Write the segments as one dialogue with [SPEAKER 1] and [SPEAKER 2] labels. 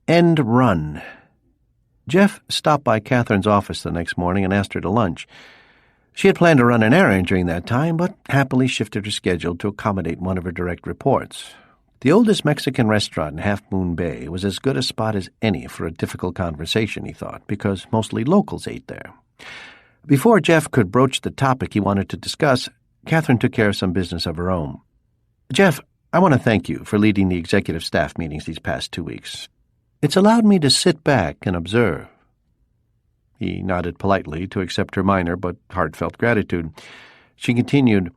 [SPEAKER 1] End run. Jeff stopped by Kathryn's office the next morning and asked her to lunch. She had planned to run an errand during that time, but happily shifted her schedule to accommodate one of her direct reports. The oldest Mexican restaurant in Half Moon Bay was as good a spot as any for a difficult conversation, he thought, because mostly locals ate there. Before Jeff could broach the topic he wanted to discuss, Kathryn took care of some business of her own. "Jeff, I want to thank you for leading the executive staff meetings these past 2 weeks. It's allowed me to sit back and observe." He nodded politely to accept her minor but heartfelt gratitude. She continued,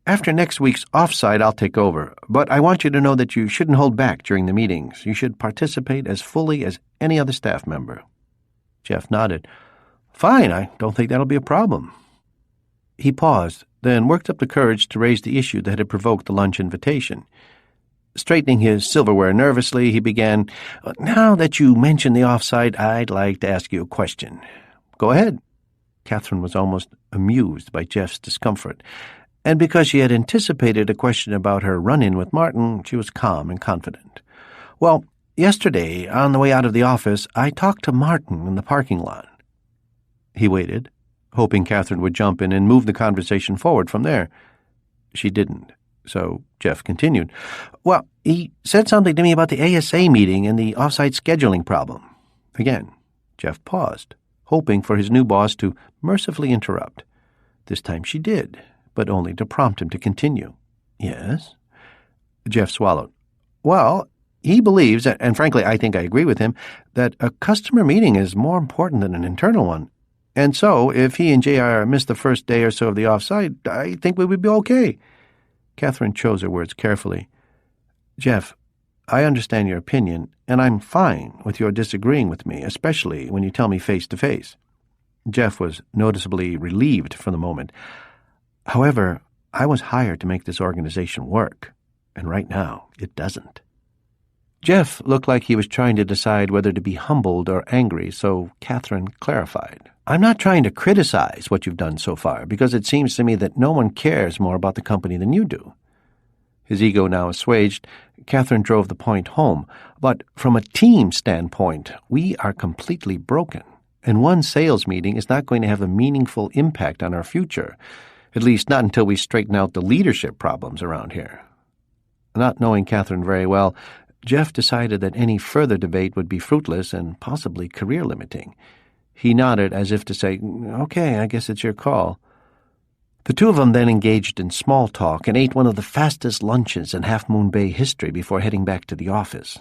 [SPEAKER 1] "After next week's offsite, I'll take over, but I want you to know that you shouldn't hold back during the meetings. You should participate as fully as any other staff member." Jeff nodded. "Fine, I don't think that'll be a problem." He paused, then worked up the courage to raise the issue that had provoked the lunch invitation. Straightening his silverware nervously, he began, "Now that you mention the offsite, I'd like to ask you a question." "Go ahead." Kathryn was almost amused by Jeff's discomfort, and because she had anticipated a question about her run-in with Martin, she was calm and confident. "Well, yesterday, on the way out of the office, I talked to Martin in the parking lot." He waited, hoping Kathryn would jump in and move the conversation forward from there. She didn't. So Jeff continued, "Well, he said something to me about the ASA meeting and the off-site scheduling problem." Again, Jeff paused, hoping for his new boss to mercifully interrupt. This time she did, but only to prompt him to continue. "Yes?" Jeff swallowed. "Well, he believes, and frankly I think I agree with him, that a customer meeting is more important than an internal one. And so, if he and JR missed the first day or so of the off-site, I think we would be okay." Kathryn chose her words carefully. "Jeff, I understand your opinion, and I'm fine with your disagreeing with me, especially when you tell me face to face." Jeff was noticeably relieved for the moment. "However, I was hired to make this organization work, and right now it doesn't." Jeff looked like he was trying to decide whether to be humbled or angry, so Kathryn clarified. "I'm not trying to criticize what you've done so far, because it seems to me that no one cares more about the company than you do." His ego now assuaged, Kathryn drove the point home. "But from a team standpoint, we are completely broken, and one sales meeting is not going to have a meaningful impact on our future, at least not until we straighten out the leadership problems around here." Not knowing Kathryn very well, Jeff decided that any further debate would be fruitless and possibly career-limiting. He nodded as if to say, "Okay, I guess it's your call." The two of them then engaged in small talk and ate one of the fastest lunches in Half Moon Bay history before heading back to the office.